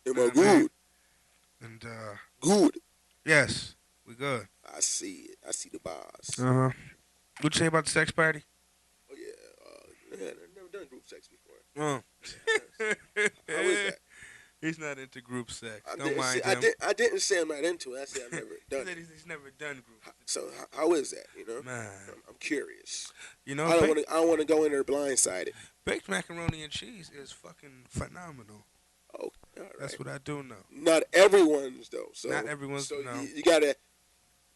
Am I good? And Good. yes, we good. I see it. I see the bars. Uh huh. What you say about the sex party? Oh yeah. Yeah, I've never done group sex before. Oh. How is that? He's not into group sex. I Don't didn't say mind him. I didn't say I'm not into it. I said I've never He done said it. he's never done group. So how is that? Man, I'm curious. you know, I don't want to. I don't want to go in there blindsided. baked macaroni and cheese is fucking phenomenal. Oh, all That's right. what I do know. Not everyone's though. Not everyone's So no. you gotta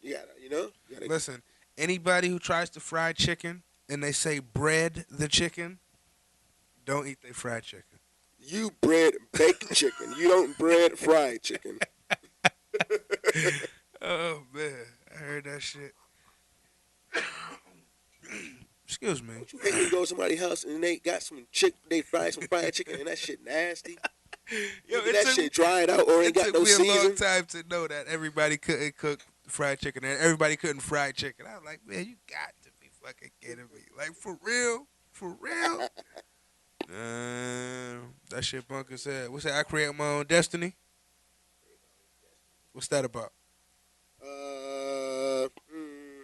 you gotta. Listen, anybody who tries to fry chicken and they say bread the chicken, don't eat their fried chicken. You bread baked chicken. You don't bread fried chicken. Oh man, I heard that shit. Excuse me. Don't you hate when you go to somebody's house and they got they fried some fried chicken and that shit nasty? Yo, Either that shit dried out or ain't it got took no me a long season. time to know that everybody couldn't cook fried chicken and everybody couldn't fry chicken. I was like, man, you got to be fucking kidding me. Like, for real? For real? That shit Bunker said. What's that? I create my own destiny? What's that about? Uh, mm,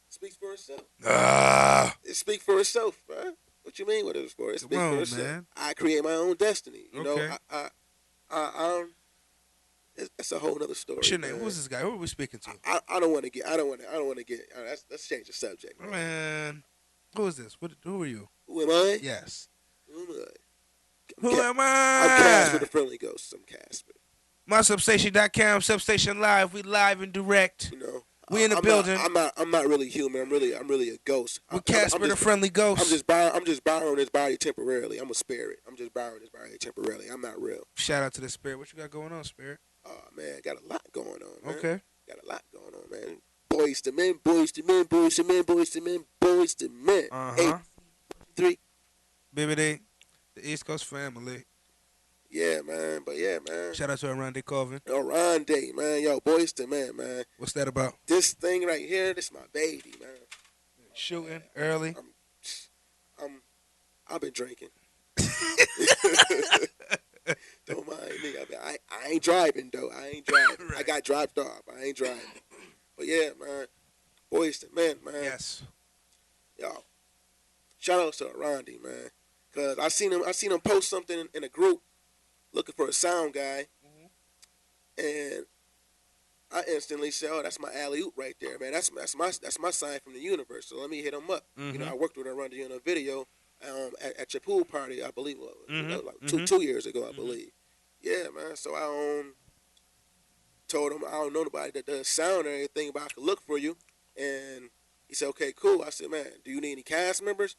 speaks for itself. Ah, It speaks for itself, bro. What you mean? What it was for? It come speaks for on, itself. man. I create my own destiny. You know, Okay. That's a whole other story. What's your name? Man. Who's this guy? Who are we speaking to? I don't want to get. I don't want to get. Let's change the subject. Man. Man, who is this? Who are you? Who am I? Yes. Who am I? Who am I'm Casper I? the Friendly Ghost. I'm Casper. MySubstation.com, Substation Live. We live and direct. You know, We in the I'm building. I'm not really human. I'm really a ghost. With Casper the Friendly Ghost. I'm just borrowing his body temporarily. I'm a spirit. I'm just borrowing his body temporarily. I'm not real. Shout out to the Spirit. What you got going on, Spirit? Oh man, got a lot going on, man. Okay. Got a lot going on, man. Boys to men, boys to men, boys to men, boys to men, boys to men. Uh-huh. 8-3. Baby, the East Coast family. Yeah, man. But yeah, man. Shout out to Aronde Colvin. Yo, Rondé, man. Yo, boys to men, man. What's that about? This thing right here, this my baby, man. Shooting early. I've been drinking. Don't mind me. I ain't driving though. I ain't driving. Right. I got dropped off. I ain't driving. But yeah, man. Boys to men, man. Yes. Yo, shout out to Rondi, man. Cause I seen him post something in a group looking for a sound guy, and I instantly said, "Oh, that's my alley oop right there, man. That's my sign from the universe. So let me hit him up." You know, I worked with Rondi on a video at your pool party, I believe, like 2 years ago, I believe. Yeah, man. So I told him I don't know nobody that does sound or anything, but I could look for you. And he said, "Okay, cool." I said, "Man, do you need any cast members?"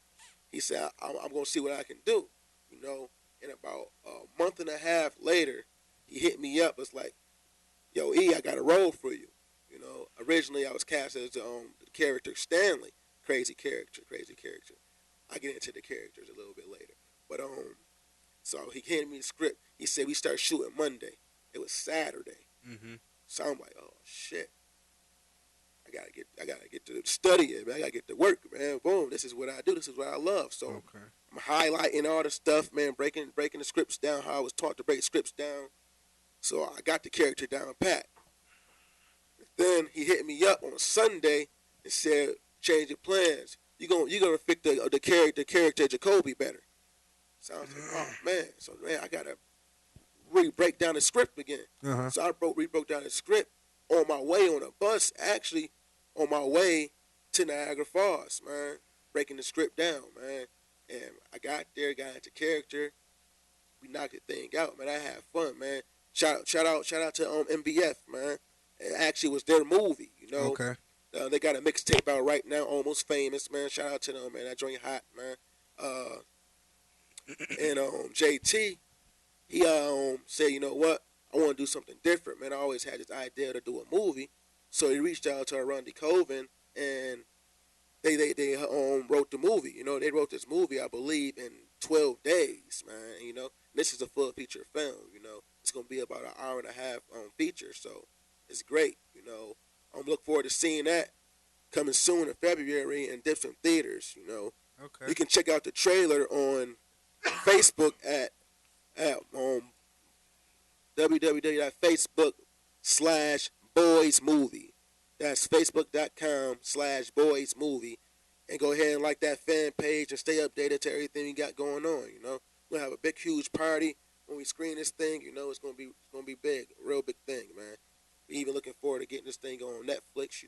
He said, I'm going to see what I can do. You know, and about a month and a half later, he hit me up. It's like, "Yo, E, I got a role for you." You know, originally I was cast as the character Stanley. Crazy character. I get into the characters a little bit later. But so he handed me the script. He said we start shooting Monday. It was Saturday. So I'm like, "Oh shit. I gotta get to study it, man. I gotta get to work, man. Boom. This is what I do. This is what I love." So I'm highlighting all the stuff, man, breaking the scripts down, how I was taught to break scripts down. So I got the character down pat. Then he hit me up on a Sunday and said, "Change your plans. You gonna fit the character Jacoby better." So I was like, "Oh man." So man, I gotta re-break down the script again. So I re-broke down the script on my way on a bus, actually on my way to Niagara Falls, man, breaking the script down, man. And I got there, got into character. We knocked the thing out, man. I had fun, man. Shout out to MBF, man. It actually was their movie, you know. Okay. They got a mixtape out right now, Almost Famous, man. Shout out to them, man. That joint hot, man. And JT, he said, "You know what? I want to do something different, man. I always had this idea to do a movie." So he reached out to Randy Colvin, and they wrote the movie. You know, they wrote this movie, I believe, in 12 days, man. You know, this is a full feature film. You know, it's gonna be about an hour and a half feature, so it's great. You know, I'm looking forward to seeing that coming soon in February in different theaters. You know, Okay. you can check out the trailer on Facebook at www.facebook.com/boysmovie. That's facebook.com/boysmovie. And go ahead and like that fan page and stay updated to everything we got going on. We'll have a big, huge party when we screen this thing. It's gonna be big, a real big thing, man. We even looking forward to getting this thing on Netflix.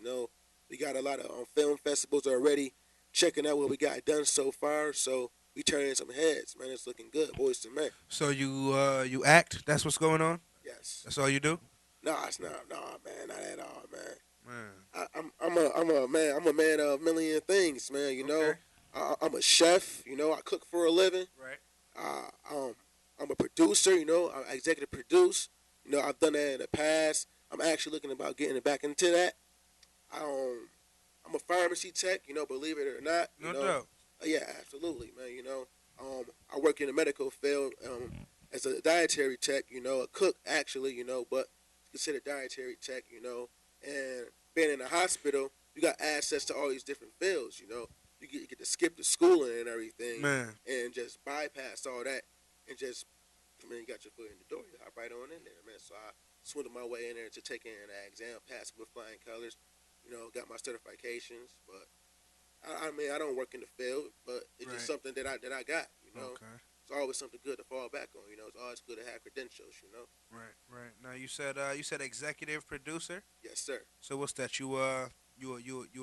We got a lot of film festivals already checking out what we got done so far. So we turning some heads, man. It's looking good, boys to men. So you act? That's what's going on. Yes. That's all you do? Nah, it's not. Nah, man, not at all, man. Man. I'm a man of a million things, man. Okay. I'm a chef. I cook for a living. Right. I'm a producer. I executive produce. I've done that in the past. I'm actually looking about getting back into that. I'm a pharmacy tech. Believe it or not. No doubt. Yeah, absolutely, man. I work in the medical field as a dietary tech. A cook actually. But considered dietary tech. And being in the hospital, you got access to all these different fields. You get to skip the schooling and everything, Man. and just bypass all that, and just, you got your foot in the door, you hop right on in there, man. So I swindled my way in there to taking an exam, passing with flying colors. Got my certifications, but I don't work in the field, but it's just something that I got. Okay. It's always something good to fall back on. It's always good to have credentials. Right. Now you said executive producer. Yes, sir. So what's that? You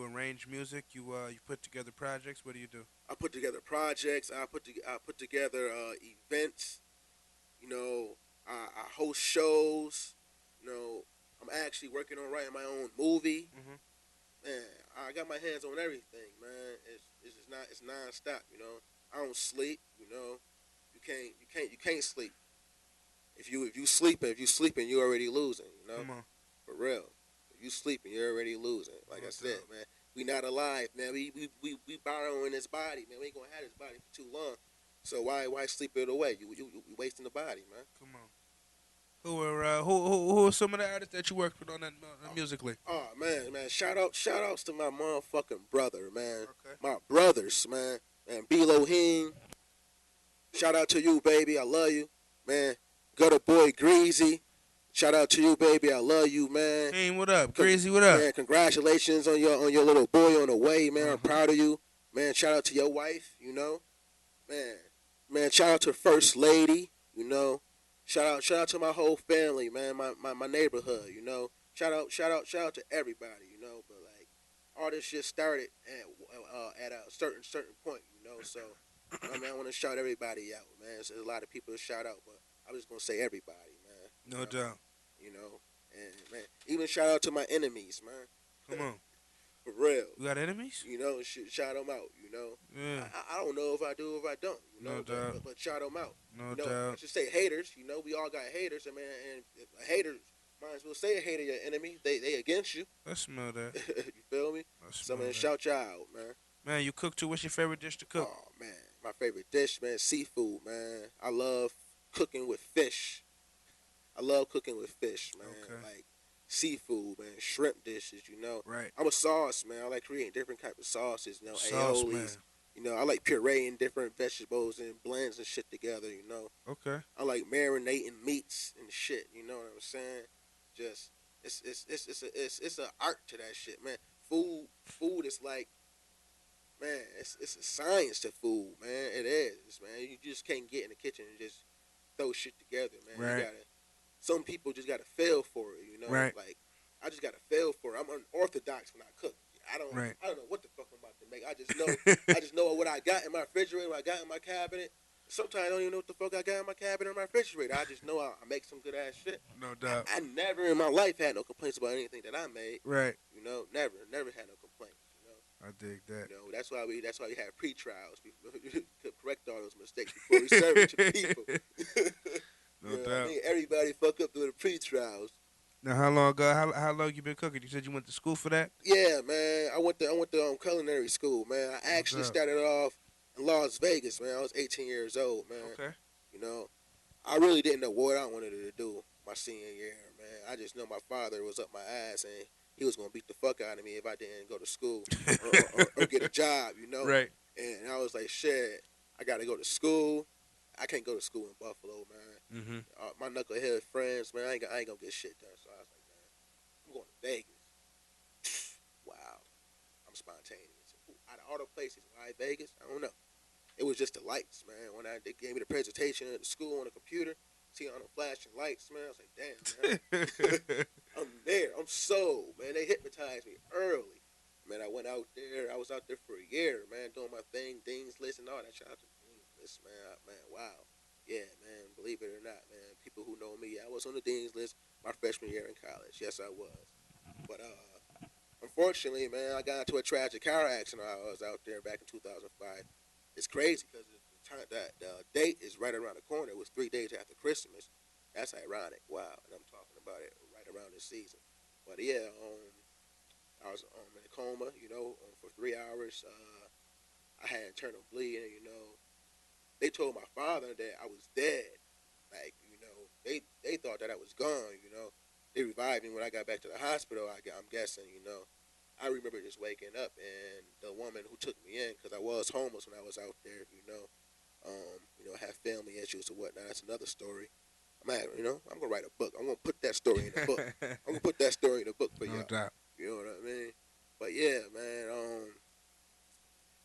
arrange music. You put together projects. What do you do? I put together projects. I put together events. I host shows. I'm actually working on writing my own movie. Mm-hmm. Man, I got my hands on everything, man. It's nonstop. I don't sleep. You can't sleep. If you sleeping, you already losing. Come on. For real. If you sleeping, you're already losing. Like I said, man, we not alive, man. We borrowing this body, man. We ain't gonna have this body for too long. So why sleep it away? You wasting the body, man. Come on. Who are some of the artists that you worked with on that musically? Oh man, shout outs to my motherfucking brother, man. Okay. My brothers, man. B-Lo Heen. Shout out to you, baby. I love you, man. Gutter boy Greasy. Shout out to you, baby. I love you, man. Hey, what up? Greasy, what up? Man, congratulations on your little boy on the way, man. I'm proud of you. Man, shout out to your wife, Man, shout out to First Lady, Shout out to my whole family, man. My neighborhood, Shout out to everybody, But like all this shit started at a certain point, So I want to shout everybody out, man. There's a lot of people to shout out, but I'm just gonna say everybody, man. No doubt. And man, even shout out to my enemies, man. Come on. For real. You got enemies? Shout them out, Yeah. I don't know if I do or if I don't, No doubt. but shout them out. No I doubt. should say haters, we all got haters, and if a hater, might as well say a hater your enemy. They against you. Let's smell that. You feel me? So man, shout y'all out, man. Man, you cook too. What's your favorite dish to cook? Oh man, my favorite dish, man, seafood, man. I love cooking with fish. I love cooking with fish, man. Okay. Like seafood, man, shrimp dishes, Right. I'm a sauce, man. I like creating different type of sauces, Sauce, aiolis. man. I like pureeing different vegetables and blends and shit together, Okay. I like marinating meats and shit, you know what I'm saying? Just it's an art to that shit, man. Food is like, man, it's a science to food, man. It is, man. You just can't get in the kitchen and just throw shit together, man. Right. Some people just gotta fail for it, Right. Like I just gotta fail for it. I'm unorthodox when I cook. I don't know what the fuck I'm about to make. I just know what I got in my refrigerator, what I got in my cabinet. Sometimes I don't even know what the fuck I got in my cabinet or my refrigerator. I just know I make some good ass shit. No doubt. I never in my life had no complaints about anything that I made. Right. Never had no complaints. I dig that. That's why we have pre-trials to correct all those mistakes before we serve it to people. No doubt. Everybody fuck up through the pre-trials. Now, how long ago? How long you been cooking? You said you went to school for that? Yeah, man. I went to culinary school, man. I actually started off in Las Vegas, man. I was 18 years old, man. Okay. I really didn't know what I wanted to do my senior year, man. I just know my father was up my ass and he was gonna beat the fuck out of me if I didn't go to school or get a job, Right. And I was like, shit, I gotta go to school. I can't go to school in Buffalo, man. Mm-hmm. my knucklehead friends, man, I ain't gonna get shit done. So I was like, man, I'm going to Vegas. Wow, I'm spontaneous. Out of all the places, why Vegas? I don't know. It was just the lights, man. When they gave me the presentation at the school on the computer, see on the flashing lights, man, I was like, damn, man, I'm there. I'm sold, man. They hypnotized me early. Man, I went out there. I was out there for a year, man, doing my thing, Dean's List and all that. Shout out to Dean's List, man. Man, wow. Yeah, man, believe it or not, man. People who know me, I was on the Dean's List my freshman year in college. Yes, I was. But unfortunately, man, I got into a tragic car accident while I was out there back in 2005. It's crazy because the time that the date is right around the corner. It was 3 days after Christmas. That's ironic. Wow, and I'm talking about it right around this season. But yeah, I was in a coma, for 3 hours. I had internal bleeding. They told my father that I was dead. Like, they thought that I was gone. They revived me when I got back to the hospital. I'm guessing. I remember just waking up and the woman who took me in, because I was homeless when I was out there. Have family issues or whatnot. That's another story. I'm gonna write a book. I'm gonna put that story in a book. I'm gonna put that story in a book for No y'all. doubt. You know what I mean? But yeah, man.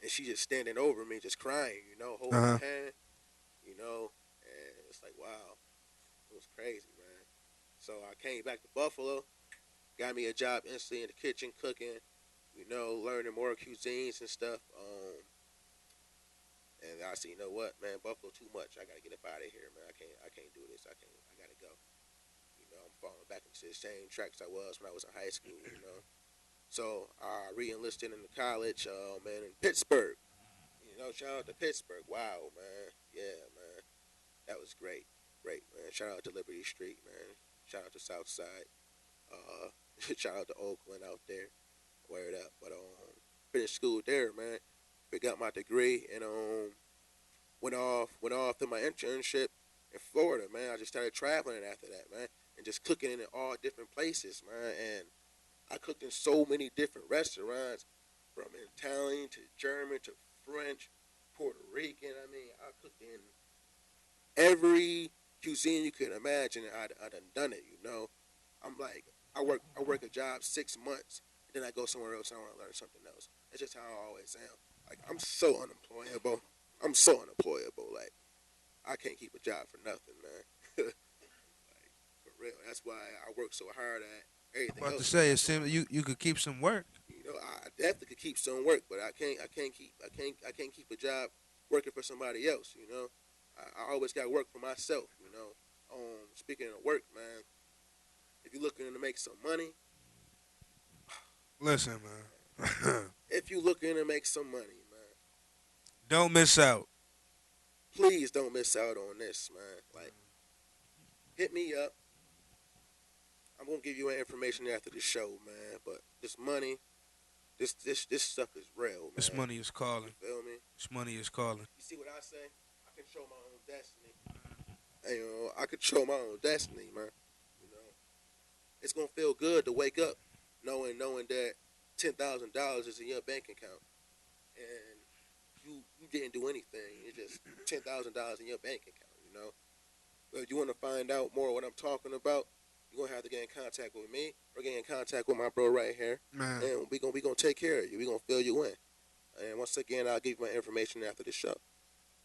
And she just standing over me, just crying. Holding my hand. And it's like, wow, it was crazy, man. So I came back to Buffalo, got me a job instantly in the kitchen, cooking. Learning more cuisines and stuff. And I said, you know what, man, Buffalo too much. I gotta get up out of here, man. I can't do this. I gotta go. I'm falling back into the same tracks I was when I was in high school. So I re-enlisted in the college, man, in Pittsburgh. Shout out to Pittsburgh. Wow, man. Yeah, man. That was great. Great, man. Shout out to Liberty Street, man. Shout out to Southside. Uh, Shout out to Oakland out there. Word up. But finished school there, man. Got my degree and went off to my internship in Florida, man. I just started traveling after that, man, and just cooking in all different places, man. And I cooked in so many different restaurants, from Italian to German to French, Puerto Rican. I mean, I cooked in every cuisine you could imagine. I done it, I'm like, I work a job 6 months, and then I go somewhere else and I want to learn something else. That's just how I always am. Like, I'm so unemployable. I'm so unemployable. Like, I can't keep a job for nothing, man. Like, for real. That's why I work so hard at everything About to else. say, it seems you could keep some work. I definitely could keep some work, but I can't keep a job working for somebody else. I always got to work for myself. Speaking of work, man, if you're looking to make some money, Listen, man. if you're looking to make some money, man, Don't miss out. please don't miss out on this, man. Like, hit me up. I'm gonna give you information after the show, man. But this money, this stuff is real, man. This money is calling. You feel me? This money is calling. You see what I say? I control my own destiny. And, I control my own destiny, man. You know, it's gonna feel good to wake up knowing that $10,000 is in your bank account, and you didn't do anything. It's just $10,000 in your bank account. But if you want to find out more what I'm talking about, you're gonna have to get in contact with me or get in contact with my bro right here, Man. and we gonna take care of you. We gonna fill you in. And once again, I'll give you my information after the show.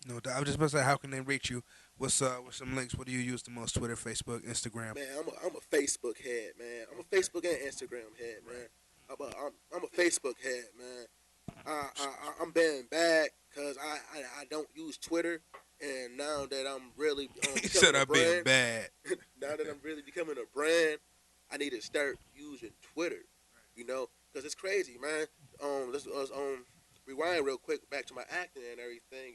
No doubt. I was just about to say, how can they reach you? What's some links? What do you use the most? Twitter, Facebook, Instagram. Man, I'm a Facebook head, man. I'm a Facebook and Instagram head, man. I'm a Facebook head, man. I'm being bad because I don't use Twitter, and now that I'm really He becoming said a I'm being brand, bad. now that I'm really becoming a brand, I need to start using Twitter. Because it's crazy, man. Let's rewind real quick back to my acting and everything.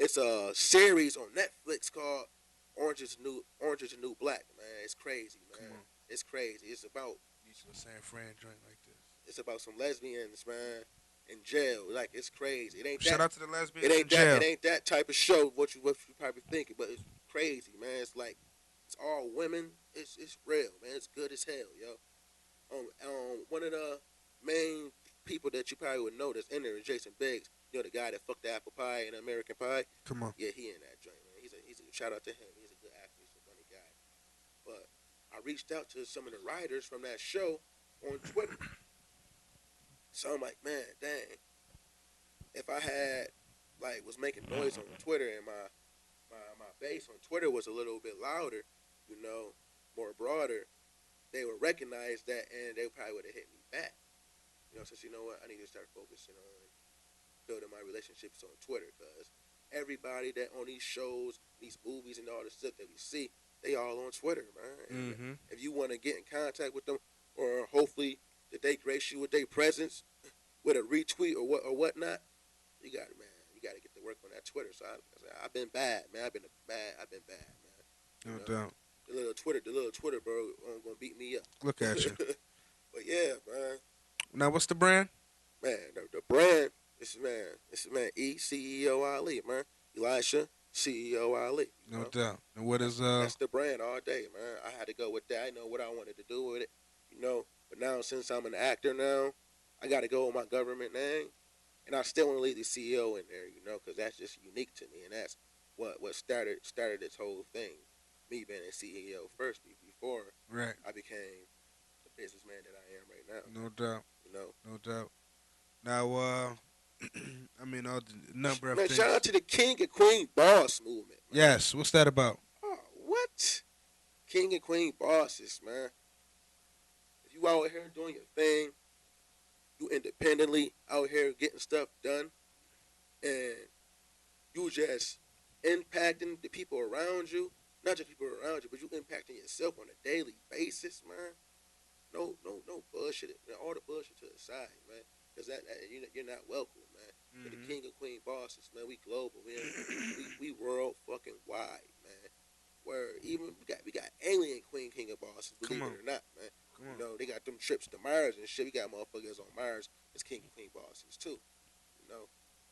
It's a series on Netflix called Orange is the New Black, man. It's crazy, man. It's crazy. It's about San Fran joint like this. it's about some lesbians, man, in jail. Like, it's crazy. It ain't Shout that. out to the lesbians It in ain't jail. that. It ain't that type of show. What you probably thinking, but it's crazy, man. It's like it's all women. It's real, man. It's good as hell, yo. One of the main people that you probably would know that's in there is Jason Biggs. The guy that fucked the apple pie in American Pie. Come on. Yeah, he in that joint, man. He's a shout out to him. He's a good actor. He's a funny guy. but I reached out to some of the writers from that show on Twitter. So I'm like, man, dang, if I had was making noise on Twitter and my base on Twitter was a little bit louder, more broader, they would recognize that and they probably would have hit me back. Since you know what, I need to start focusing on building my relationships on Twitter because everybody that on these shows, these movies, and all the stuff that we see, they all on Twitter, man. And Mm-hmm. if you want to get in contact with them, or hopefully that they grace you with their presence, with a retweet or whatnot, you got it, man. You got to get to work on that Twitter. So I've been bad, man. I've been bad, man. No doubt. The little Twitter, bro, gonna beat me up. Look at you. But yeah, man. Now, what's the brand? Man, the brand, this man E CEO Ali, man. Elisha CEO Ali. No doubt. And what is That's the brand all day, man. I had to go with that. I know what I wanted to do with it, But now since I'm an actor now, I got to go with my government name, and I still want to leave the CEO in there, because that's just unique to me, and that's what started this whole thing. Me being a CEO first before right? I became the businessman that I am right now. No doubt. You know. No doubt. Now, I mean, all the number of Man, things. shout out to the King and Queen Boss movement. Man. Yes. What's that about? Oh, what? King and Queen bosses, man. If you out here doing your thing, you independently out here getting stuff done, and you just impacting the people around you, not just people around you, but you impacting yourself on a daily basis, man. No bullshit. All the bullshit to the side, man. Because you're not welcome, man. Mm-hmm. But the King and Queen bosses, man, we global, man. we world fucking wide, man. Where even we got alien King of bosses, believe it or not, man. They got them trips to Mars and shit. We got motherfuckers on Mars as King and Queen bosses too,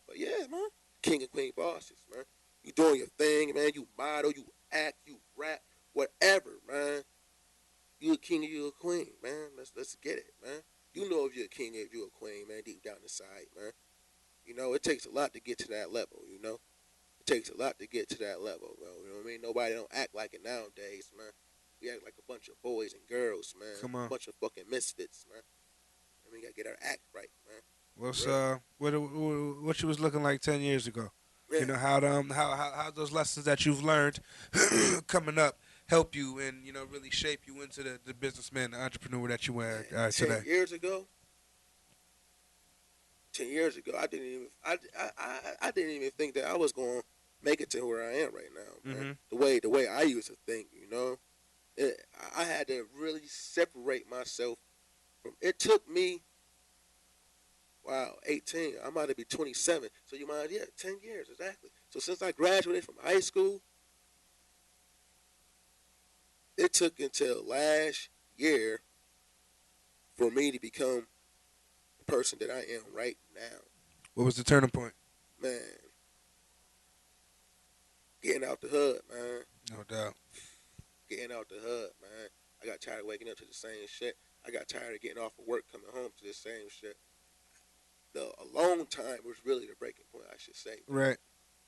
But yeah, man, King and Queen bosses, man. You doing your thing, man. You model, you act, you rap, whatever, man. You a king or you a queen, man. Let's get it, man. You know if you're a king or if you're a queen, man, deep down inside, man. It takes a lot to get to that level, It takes a lot to get to that level, bro. You know what I mean? Nobody don't act like it nowadays, man. We act like a bunch of boys and girls, man. Come on. A bunch of fucking misfits, man. I mean, we gotta get our act right, man. What's what you was looking like 10 years ago? Man. How those lessons that you've learned coming up help you and really shape you into the businessman, the entrepreneur that you are today. 10 years ago, I didn't even think that I was going to make it to where I am right now, man. Mm-hmm. The way I used to think, I had to really separate myself from. It took me, 18. I'm about to be 27. So 10 years exactly. So since I graduated from high school, it took until last year for me to become the person that I am right now. What was the turning point? Man, getting out the hood, man. No doubt. Getting out the hood, man. I got tired of waking up to the same shit. I got tired of getting off of work, coming home to the same shit. The alone time was really the breaking point, I should say. Right.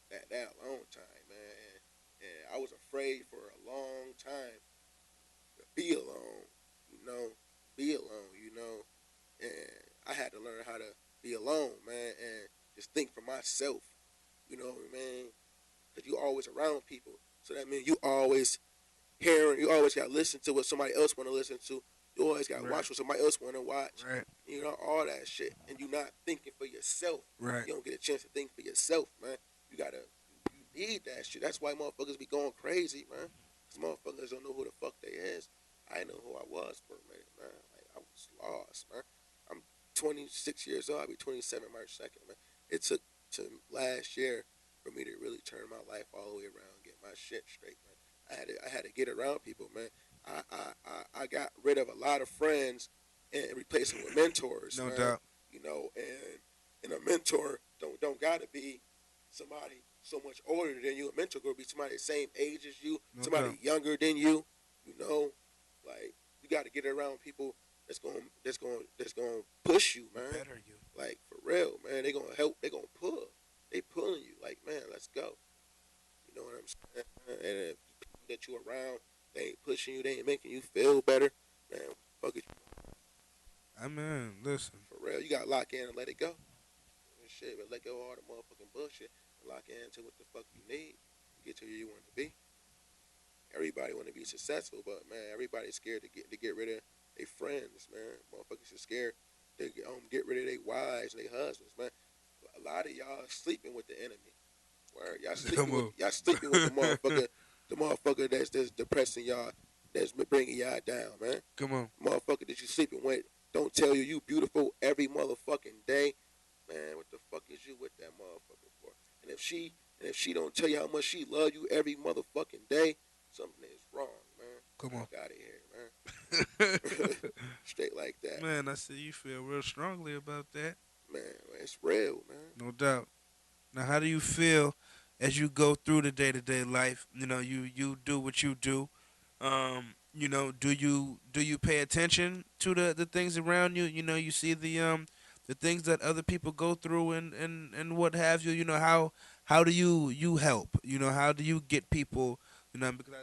That alone time, man. And I was afraid for a long time to be alone, be alone, And I had to learn how to be alone, man, and just think for myself, you know what I mean? Because you always around people. So that means you always hearing, you always got to listen to what somebody else want to listen to. You always got to watch what somebody else want to watch. Right. All that shit. And you're not thinking for yourself. Right. You don't get a chance to think for yourself, man. You need that shit. That's why motherfuckers be going crazy, man. Because motherfuckers don't know who the fuck they is. I know who I was for a minute, man. Like, I was lost, man. I'm 26 years old. I'll be 27 March 2nd, man. It took to last year for me to really turn my life all the way around, get my shit straight, man. I had to get around people, man. I got rid of a lot of friends and replaced them with mentors. No man. doubt. And a mentor don't gotta be somebody so much older than you. A mentor could be somebody the same age as you, somebody younger than you. Like you got to get around people that's gonna push you, man. Better you. Like for real, man. They gonna help. They gonna pull. They pulling you. Like man, let's go. You know what I'm saying? And if people that you around They ain't pushing you. They ain't making you feel better. Man, fuck it. I mean, listen. For real, you gotta lock in and let it go. And shit, but let go of all the motherfucking bullshit and lock into what the fuck you need to get to where you want to be. Everybody want to be successful, but man, everybody's scared to get rid of their friends, man. Motherfuckers are scared to get rid of their wives and their husbands, man. A lot of y'all sleeping with the enemy. Where Come on. y'all sleeping with the motherfucker that's depressing y'all, that's bringing y'all down, man. Come on. Motherfucker that you sleeping with don't tell you beautiful every motherfucking day, man. What the fuck is you with that motherfucker for? And if she don't tell you how much she love you every motherfucking day, something is wrong, man. Come on. Fuck out of here, man. Straight like that, Man, I see you feel real strongly about that. man. It's real, man. No doubt. Now, how do you feel as you go through the day to day life? You know, you do what you do. You know, do you pay attention to the things around you? You know, you see the things that other people go through and what have you. You know, how do you help? You know, how do you get people? You know, because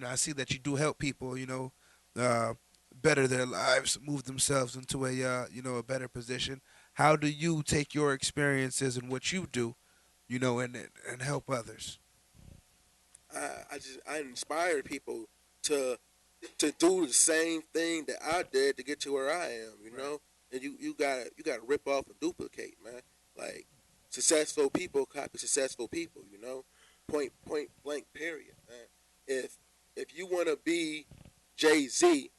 I see that you do help people. You know, uh, better their lives, move themselves into a a better position. How do you take your experiences and what you do, you know, and help others? I inspire people to to do the same thing that I did to get to where I am, you Right. know. And you gotta rip off and duplicate, man. Like successful people copy successful people, you know. Point blank period, man. If you wanna be Jay-Z,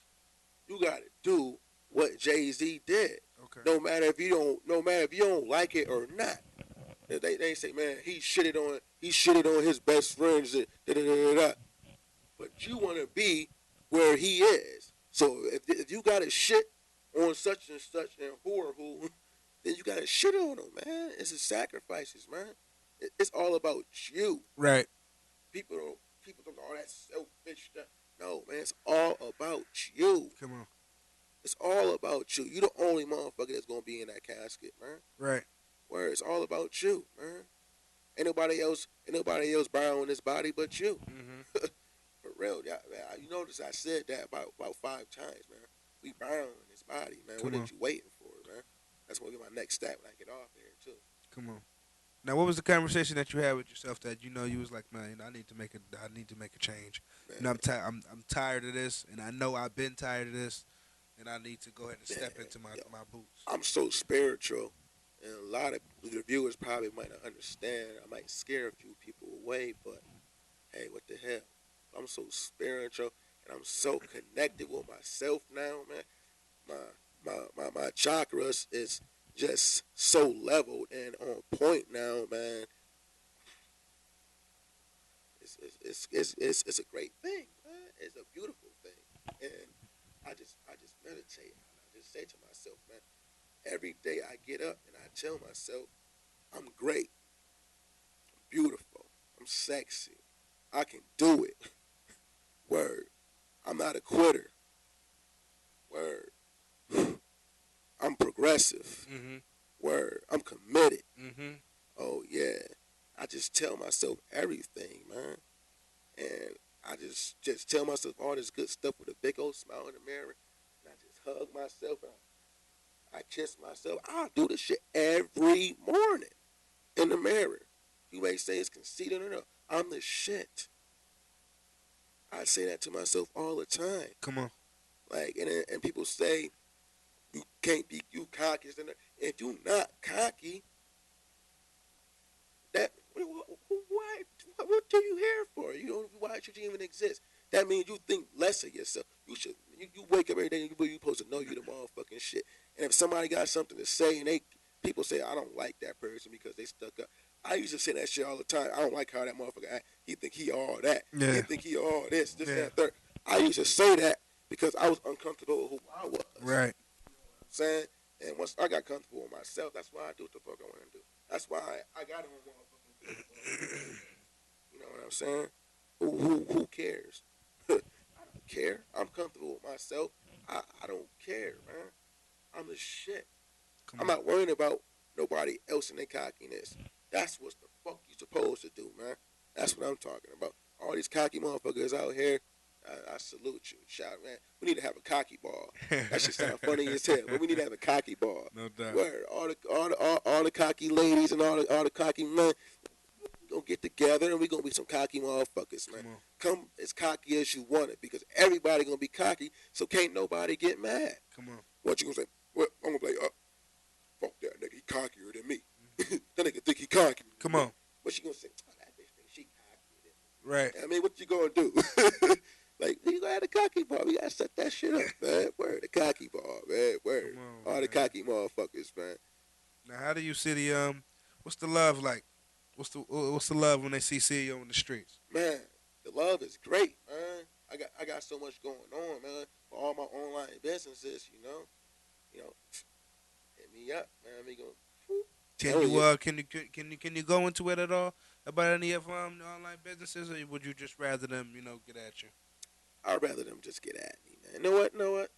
you gotta do what Jay-Z did. Okay. No matter if you don't like it or not. They say, man, he shitted on his best friends. Da, da, da, da, da. But you want to be where he is. So if you got to shit on such and such and who, then you got to shit on them, man. It's the sacrifices, man. It's all about you. Right. People don't all that selfish stuff. No, man, it's all about you. Come on. It's all about you. You the only motherfucker that's gonna be in that casket, man. Right. Where it's all about you, man. Ain't nobody else borrowing this body but you. Mhm. For real, yeah, you notice I said that about 5 times, man. We borrowing this body, man. Come What on. are you waiting for, man? That's gonna be my next step when I get off here too. Come on. Now, what was the conversation that you had with yourself that you know you was like, man, I need to make a change. You know, Man, I'm tired of this, and I know I've been tired of this, and I need to go ahead and man, step into yo, my boots. I'm so spiritual, and a lot of the viewers probably might not understand. I might scare a few people away, but hey, what the hell? I'm so spiritual, and I'm so connected with myself now, man. My chakras is just so leveled and on point now, man. It's a great thing, man. It's a beautiful thing, and I just meditate and I just say to myself, man, every day I get up and I tell myself, I'm great, I'm beautiful, I'm sexy, I can do it. Word, I'm not a quitter. Word, I'm progressive. Mhm. Word, I'm committed. Mhm. Oh yeah, I just tell myself everything, man, and I just tell myself all this good stuff with a big old smile in the mirror, and I just hug myself and I kiss myself. I do this shit every morning in the mirror. You may say it's conceited or no, I'm the shit. I say that to myself all the time. Come on. Like, and people say you can't be you cocky. If you not cocky, that why what do you here for? You don't. Why should you even exist? That means you think less of yourself. You wake up every day and you supposed to know you the motherfucking shit. And if somebody got something to say and people say I don't like that person because they stuck up. I used to say that shit all the time. I don't like how that motherfucker act. He think he all that. He Yeah. think he all this, Yeah. that, third. I used to say that because I was uncomfortable with who I was. Right. Saying, and once I got comfortable with myself, that's why I do what the fuck I want to do. That's why I got on motherfucking. You know what I'm saying? Who cares? I don't care. I'm comfortable with myself. I don't care, man. I'm the shit. Come I'm on. not worrying about nobody else and their cockiness. That's what the fuck you supposed to do, man. That's what I'm talking about. All these cocky motherfuckers out here, salute you. Shout, man. We need to have a cocky ball. That should sound funny as hell, but we need to have a cocky ball. No doubt. Word. All the cocky ladies and all the cocky men gonna get together and we gonna be some cocky motherfuckers, man. Come as cocky as you want it because everybody gonna be cocky, so can't nobody get mad. Come on. What you gonna say? What I'm gonna be like, fuck that nigga, he cockier than me. That nigga think he cocky. Come on. What she gonna say? Oh, that bitch think she cockier than me. Right. I mean, what you gonna do? Like, you gotta have a cocky ball. We gotta set that shit up, man. Word, the cocky ball, man. Word. On, all the cocky motherfuckers, man. Now, how do you see the what's the love like? What's the love when they see CEO in the streets? Man, the love is great, man. I got so much going on, man. For all my online businesses, you know, hit me up, man. We gonna. Can you go into it at all about any of online businesses, or would you just rather them get at you? I'd rather them just get at me, man. You know what?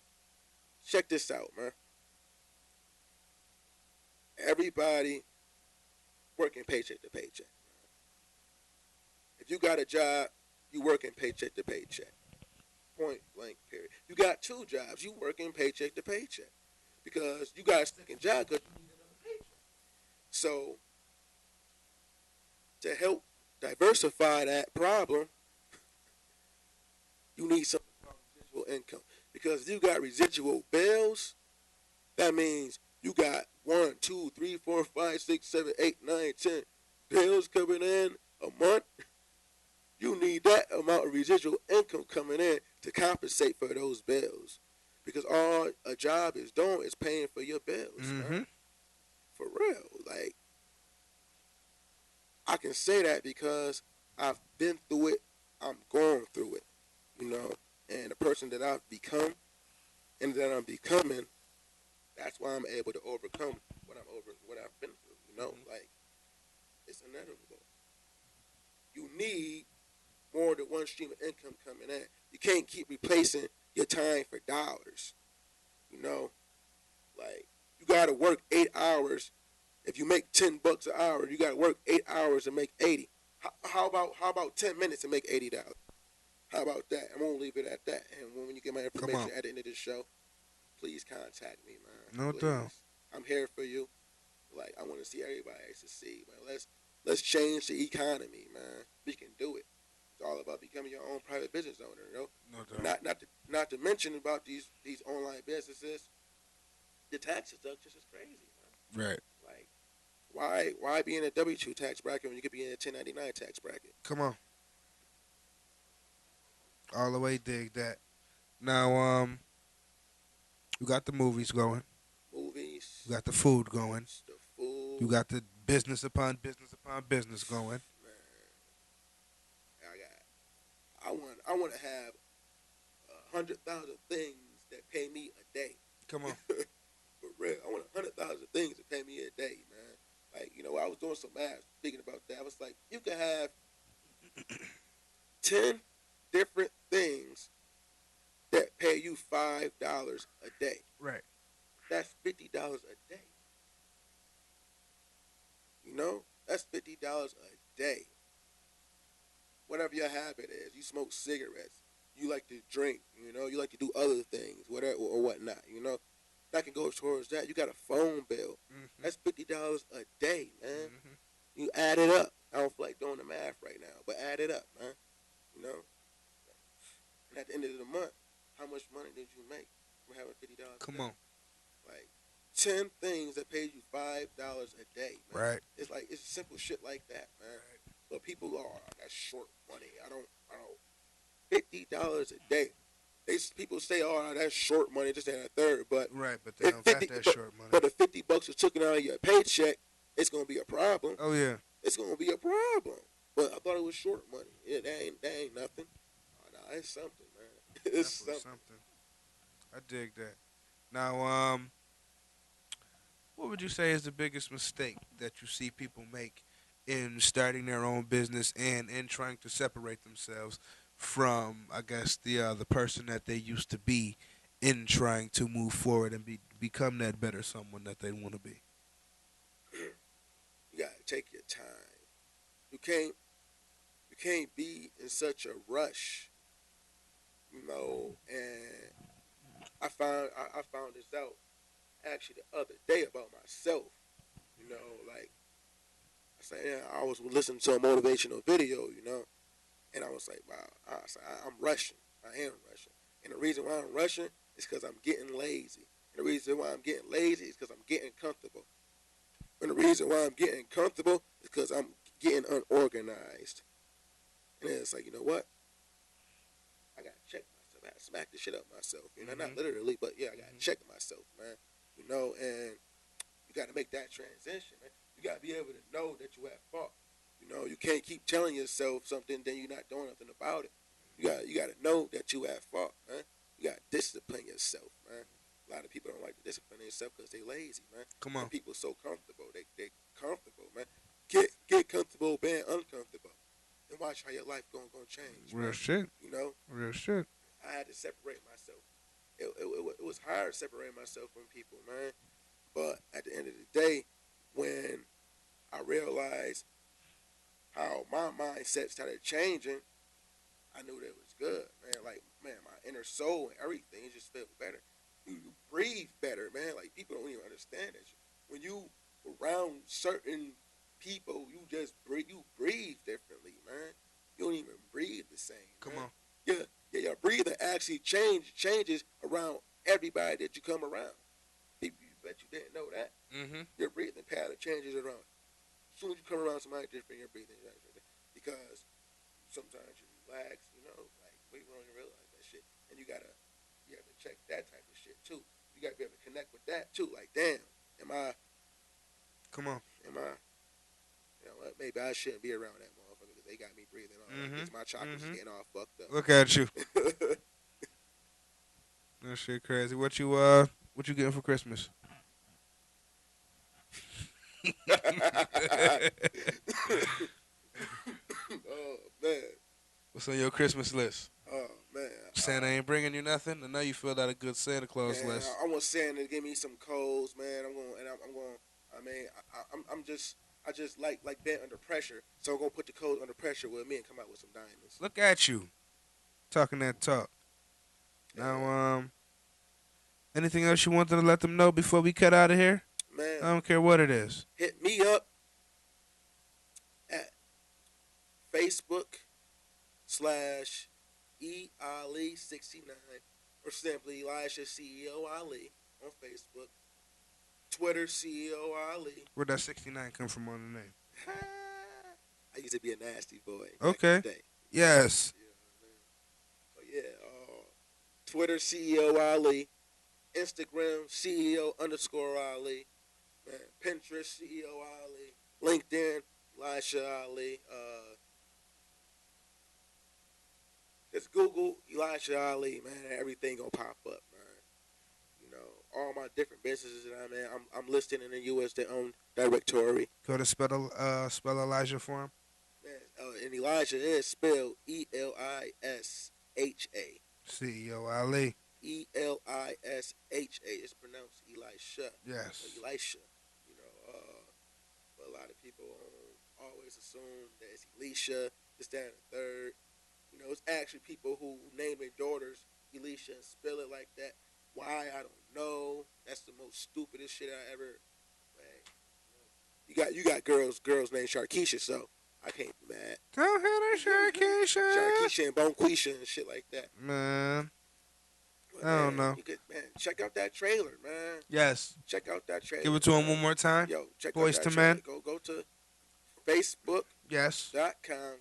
Check this out, man. Everybody working paycheck to paycheck. Man. If you got a job, you working paycheck to paycheck. Point blank, period. You got two jobs, you working paycheck to paycheck. Because you got a second job because you need another paycheck. So, to help diversify that problem, you need some residual income. Because if you got residual bills, that means you got 1, 2, 3, 4, 5, 6, 7, 8, 9, 10 bills coming in a month. You need that amount of residual income coming in to compensate for those bills. Because all a job is doing is paying for your bills, man. For real. Like, I can say that because I've been through it. I'm going through it, And the person that I've become and that I'm becoming, that's why I'm able to overcome what I've been through, Like, it's inevitable. You need more than one stream of income coming in. You can't keep replacing your time for dollars, Like, you gotta work 8 hours. If you make $10 an hour, you gotta work 8 hours and make 80. How about 10 minutes and make $80? How about that? I'm gonna leave it at that. And when you get my information at the end of this show, please contact me, man. No doubt. I'm here for you. Like, I want to see everybody succeed, man. Let's change the economy, man. We can do it. It's all about becoming your own private business owner, No doubt. Not to mention about these online businesses, the tax deductions is crazy, man. Right. Like, why be in a W-2 tax bracket when you could be in a 1099 tax bracket? Come on. All the way dig that. Now, you got the movies going. Movies. You got the food going. The food. You got the business upon business upon business going. Man, I want to have 100,000 things that pay me a day. Come on. For real, I want 100,000 things that pay me a day, man. Like, I was doing some math, thinking about that. I was like, you could have 10 different things that pay you $5 a day. Right. That's $50 a day. That's $50 a day. Whatever your habit is, you smoke cigarettes, you like to drink, you like to do other things, whatever or whatnot, That can go towards that. You got a phone bill. Mm-hmm. That's $50 a day, man. Mm-hmm. You add it up. I don't feel like doing the math right now, but add it up, man. And at the end of the month, how much money did you make from having $50? Come on. Like 10 things that pay you $5 a day, man. Right. It's simple shit like that, man. Right. But people are that's short money. I don't. $50 a day. People say, "Oh, that's short money, just at a third." But right, but they don't got that short money. But if $50 is taken out of your paycheck, it's gonna be a problem. Oh yeah, it's gonna be a problem. But I thought it was short money. That ain't nothing. Oh, no, it's something, man. It's something. I dig that. Now, what would you say is the biggest mistake that you see people make in starting their own business and in trying to separate themselves from, I guess, the person that they used to be in trying to move forward and become that better someone that they want to be? You gotta take your time. You can't be in such a rush. this out actually the other day about myself. You know, like I said, yeah, I was listening to a motivational video, and I was like, wow, I'm rushing. I am rushing. And the reason why I'm rushing is because I'm getting lazy. And the reason why I'm getting lazy is because I'm getting comfortable. And the reason why I'm getting comfortable is because I'm getting unorganized. And then it's like, you know what? I gotta check myself. I gotta smack the shit up myself. Not literally, but yeah, I gotta check myself, man. And you gotta make that transition, man. You gotta be able to know that you at fault. You can't keep telling yourself something, then you're not doing nothing about it. You gotta know that you at fault, man. You gotta discipline yourself, man. A lot of people don't like to discipline themselves because they lazy, man. Come on. And people so comfortable. They comfortable, man. Get comfortable being uncomfortable. And watch how your life gonna change, Real man. shit. You know, Real shit. I had to separate myself. It was hard separating myself from people, man. But at the end of the day, when I realized how my mindset started changing, I knew that it was good, man. Like, man, my inner soul and everything, it just felt better. You breathe better, man. Like, people don't even understand that. When you around certain people, you breathe differently, man. You don't even breathe the same. Come man. on. Your breathing actually changes around everybody that you come around. People, you bet you didn't know that. Mm-hmm. Your breathing pattern changes around. As soon as you come around somebody different, your breathing changes. Because sometimes you relax, like we don't even realize that shit. And you have to check that type of shit too. You gotta be able to connect with that too. Like, damn, Come on. what? Maybe I shouldn't be around that motherfucker because they got me breathing all like this. My chakras is getting all fucked up. Look at you. That shit crazy. What you getting for Christmas? Oh man. What's on your Christmas list? Oh man. Santa ain't bringing you nothing. I know you filled out a good Santa Claus Man, list. I want Santa to give me some codes, man. I'm going. I mean, I just like being under pressure. So I'm gonna put the code under pressure with me and come out with some diamonds. Look at you, talking that talk. Yeah. Now, anything else you wanted to let them know before we cut out of here? Man, I don't care what it is. hit me up at Facebook/EAli69 or simply Elijah CEO Ali on Facebook. Twitter CEO Ali. Where'd that 69 come from on the name? I used to be a nasty boy. Okay. Back in the day. Yes. So yeah, Twitter CEO Ali, Instagram CEO_Ali, man, Pinterest CEO Ali, LinkedIn Elisha Ali. Just Google Elisha Ali, man. Everything gonna pop up, man. All my different businesses that I'm in, I'm listed in the U.S. their own directory. Go to spell Elijah for him. Man, and Elijah is spelled Elisha. CEO Ali. Elisha. It's pronounced Elisha. Yes. Or Elisha. But a lot of people always assume that it's Elisha, this, that, and the third. It's actually people who name their daughters Elisha and spell it like that. Why, I don't know. That's the most stupidest shit I ever. Man, you got girls named Sharkeisha, so I can't be mad. Go ahead, Sharkeisha. Sharkeisha and Bonquisha and shit like that. Man. But, I don't know. You could, man, check out that trailer, man. Yes. Check out that trailer. Give it to him one more time. Yo, check Boys out to that Men. trailer. Go to Facebook.com. Yes. A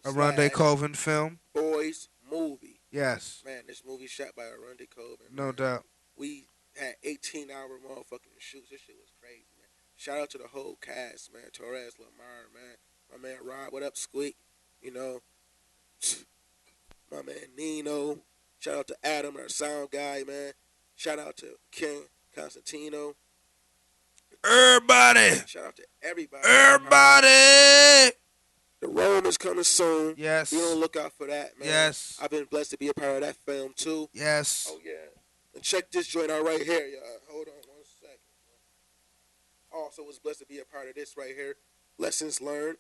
/ Rondé Colvin film. Boys Movie. Yes. Man, this movie shot by Rondé Colvin. No doubt. We had 18-hour motherfucking shoots. This shit was crazy, man. Shout out to the whole cast, man. Torres, Lamar, man. My man Rod, what up, Squeak? My man Nino. Shout out to Adam, our sound guy, man. Shout out to Ken Constantino. Everybody. Shout out to everybody. Everybody. The Rome is coming soon. Yes. Be on the lookout for that, man. Yes. I've been blessed to be a part of that film, too. Yes. Oh, yeah. And check this joint out right here, y'all. Hold on 1 second. Also was blessed to be a part of this right here. Lessons Learned.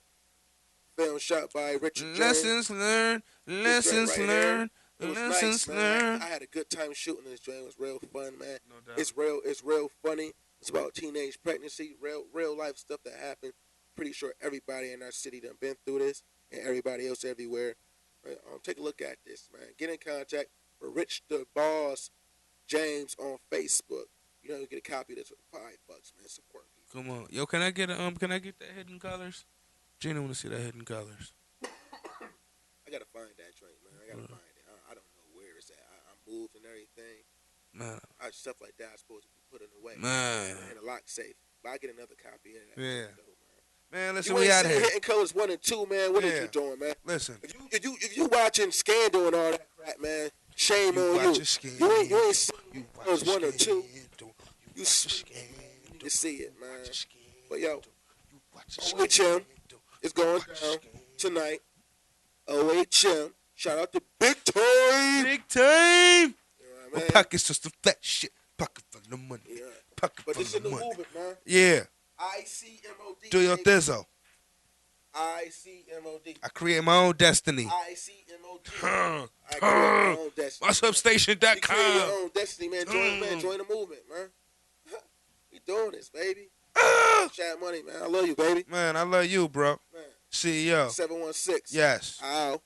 Film shot by Richard James. Lessons learned. Lessons right learned. It was nice, Lessons man. learned. I had a good time shooting this joint. It was real fun, man. No doubt. It's real. It's real funny. It's about teenage pregnancy, real life stuff that happened. Pretty sure everybody in our city done been through this, and everybody else everywhere. Right? Take a look at this, man. Get in contact with Rich the Boss James on Facebook. You know, you get a copy of this for $5, man. Support people. Come on, yo, can I get that Hidden Colors? Gina want to see that Hidden Colors. I gotta find that joint, man. I gotta find it. I don't know where it's at. I moved and everything. Man, Stuff like that. I supposed to be put away man, in a lock safe. But I get another copy of that. Yeah. Though, man. man. Listen, You we ain't out seen here. Hitting Colors 1 and 2, man. What is Yeah. you doing, man? Listen, If you watching Scandal and all that crap, man, shame on you. You ain't seen Colors 1 or 2. You need to see it, man. But yo, OHM is going down tonight. OHM. Shout out to Big Time. big time. Yeah, My man. pocket's just a fat shit. Pocket full of money. Yeah. Pocket But full this is of the money. movement, man. Yeah. ICMOD. Do your thizzle. ICMOD. I create my own destiny. ICMOD. I create my own destiny. My You create Substation.com. your own destiny, man. Join the movement, man. We doing this, baby. Chat money, man. I love you, baby. Man, I love you, bro. Man. CEO. 716. Yes. Ow.